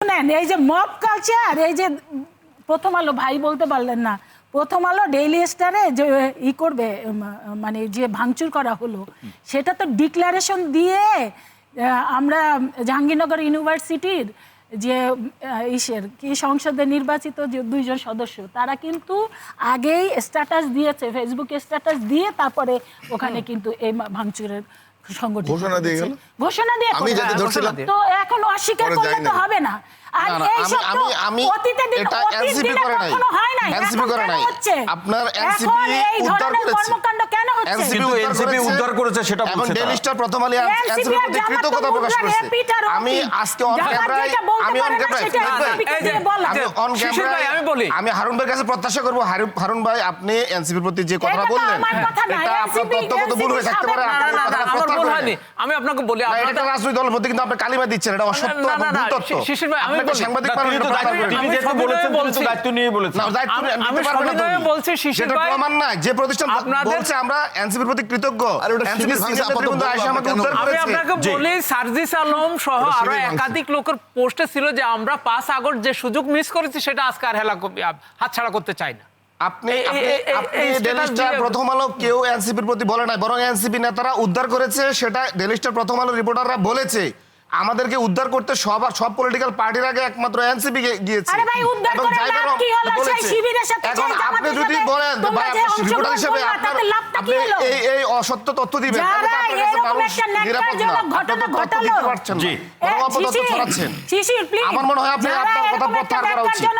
শুনেন, এই যে মব কালচার, এই যে প্রথম আলো ভাই বলতে পারলেন না, প্রথম আলো ডেইলি স্টারে যে করবে, মানে যে ভাঙচুর করা হলো, সেটা তো ডিক্লারেশন দিয়ে আমরা জাহাঙ্গীরনগর ইউনিভার্সিটির যে কি সংসদে নির্বাচিত যে 2 জন সদস্য, তারা কিন্তু আগেই স্ট্যাটাস দিয়েছে, ফেসবুকে স্ট্যাটাস দিয়ে তারপরে ওখানে কিন্তু এই ভাঙচুরের সংগঠন ঘোষণা দিয়ে তো এখন অস্বীকার করলে তো হবে না। আর এই সব তো অতীতে এনসিপি হয় না, এনসিপি করে নাই। আপনার এনসিপি উদ্ধার করেছে, কর্মকাণ্ড কেন হচ্ছে? এনসিপি উদ্ধার করেছে সেটা বলছে। এখন ডেইলি স্টার প্রথম আলো এনসিপি প্রতি কৃতজ্ঞতা প্রকাশ করেছে। আমি আজকে অন ক্যামেরায় আমি হারুন ভাইয়ের কাছে প্রত্যাশা করব, হারুন ভাই আপনি এনসিপির প্রতি যে কথাটা বললেন এটা আপনার তথ্যগত ভুল হয়ে থাকতে পারে। আমি আপনাকে বলি, আপনারা রাজনৈতিক দলের মধ্যে কিন্তু আপনি কালিমা দিচ্ছেন, এটা অসত্য এবং ভুল তথ্য। শিশির ভাই, আমি সাংবাদিক দায়িত্ব নিয়ে বলেছেন, আমি সবিনয়ে বলছি শিশির ভাই, প্রমাণ না যে প্রতিষ্ঠান বলছে আমরা এনসিপির প্রতি কৃতজ্ঞ, আমি আপনাকে বলি সার্জিস আলম সহ আরো একাধিক লোকের পোস্টে ছিল যে আমরা 5 আগস্ট যে সুযোগ মিস করেছি সেটা আজকে আর হাতছাড়া করতে চাই না। আপনি ডেইলি স্টার প্রথম আলো কেউ এনসিপির প্রতি বলে নাই, বরং এনসিপি নেতারা উদ্ধার করেছে, সেটা ডেইলি স্টার প্রথম আলো রিপোর্টাররা বলেছে। আমাদেরকে উদ্ধার করতে সব পলিটিক্যাল পার্টির আগে একমাত্র এনসিপি গিয়েছে। এখন আপনি যদি বলেন রিপোর্টার হিসেবে আপনি এই অসত্য তথ্য দিবেন, আমার মনে হয় আপনি আপনার কথা প্রত্যাহার করা উচিত।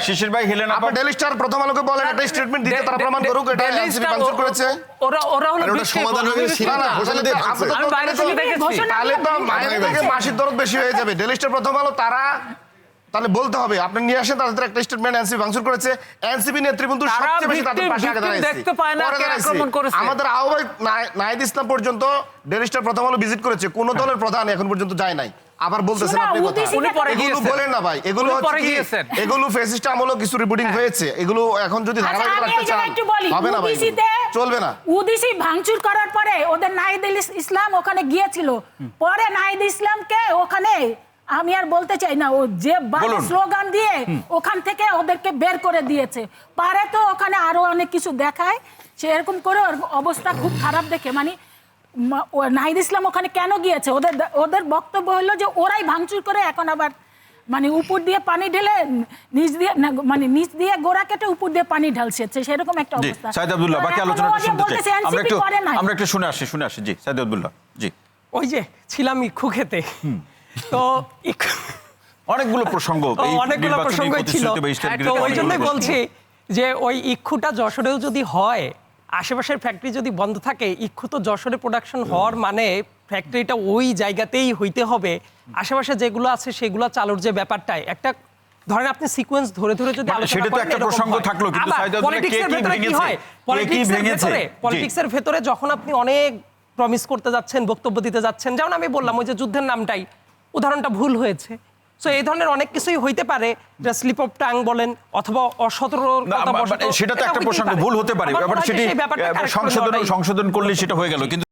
শিশির ভাই হেলেন, আপনি ডেইলি স্টার প্রথম আলোকে বলেন একটা স্টেটমেন্ট দিতে, তারা প্রমাণ করুক এটা এনসিপি ভাঙচুর করেছে। ওরা হলো সমাধান হয়ে গেছে, আমি বাইরে থেকে দেখেছি, তাহলে তো মায়ের থেকে মাসির দরদ বেশি হয়ে যাবে। ডেইলি স্টার প্রথম আলো তারা তাহলে বলতে হবে, আপনি নিয়ে আসেন তাদের একটা স্টেটমেন্ট এনসিপি ভাঙচুর করেছে, এনসিপি নেতৃবৃন্দ সবচেয়ে বেশি তাদের পাশে আগে দাঁড়াইছে। আমাদের আহ্বায়ক নাহিদ ইসলাম পর্যন্ত ডেইলি স্টার প্রথম আলো ভিজিট করেছে, কোন দলের প্রধান এখন পর্যন্ত যায় নাই। আবার বলতেছেন আপনি কথা, এগুলো বলেন না ভাই, এগুলো এগুলো ফ্যাসিস্ট আমলও কিছু রিপোর্টিং হয়েছে, এগুলো এখন যদি ধারাবাহিক রাখতে চান হবে না ভাই, চলবে না। উদিসি ভাঙচুর করার পরে ওদের নাহিদ ইসলাম ওখানে গিয়েছিল, পরে নাহিদ ইসলামকে ওখানে আমি আর বলতে চাই না, ও যে স্লোগান দিয়ে ওখান থেকে ওদেরকে বের করে দিয়েছে, পারে তো ওখানে আরো অনেক কিছু দেখায়, সে এরকম করে অবস্থা খুব খারাপ দেখে, মানে নাহিদ ইসলাম ওখানে কেন গিয়েছে, ওদের বক্তব্য হলো যে ওরাই ভাঙচুর করে এখন আবার মানে উপর দিয়ে পানি ঢেলে নিচ দিয়ে গোড়া কেটে উপর দিয়ে পানি ঢালছে, সেরকম একটা অবস্থা। সাইদ আব্দুল্লাহ, বাকি আলোচনাটা শুনতে চাই, আমরা একটু শুনে আসি। জি সাইদ আব্দুল্লাহ। জি, ওই যে ছিলাম ইক্ষু খেতে, তো অনেকগুলো প্রসঙ্গ ছিল, তো ওই জন্যই বলছি যে ওই ইক্ষুটা যশোরেও যদি হয়, আশেপাশের ফ্যাক্টরি যদি বন্ধ থাকে, ইক্ষু তো যশোরে প্রোডাকশন হওয়ার মানে ফ্যাক্টরিটা ওই জায়গাতেই হইতে হবে, আশেপাশে যেগুলো আছে সেগুলো চালুর যে ব্যাপারটাই একটা ধরেন আপনি সিকোয়েন্স ধরে ধরে যদি সেটা তো একটা প্রসঙ্গ থাকলো, কিন্তু পলিটিক্সের ভেতরে যখন আপনি অনেক প্রমিস করতে যাচ্ছেন, বক্তব্য দিতে যাচ্ছেন, যেমন আমি বললাম ওই যে যুদ্ধের নামটাই উদাহরণটা ভুল হয়েছে, সো এই ধরনের অনেক কিছুই হইতে পারে, স্লিপ অফ টাং বলেন অথবা সেটা তো একটা প্রসঙ্গ ভুল হতে পারে, সেটি সংশোধন করলে সেটা হয়ে গেল, কিন্তু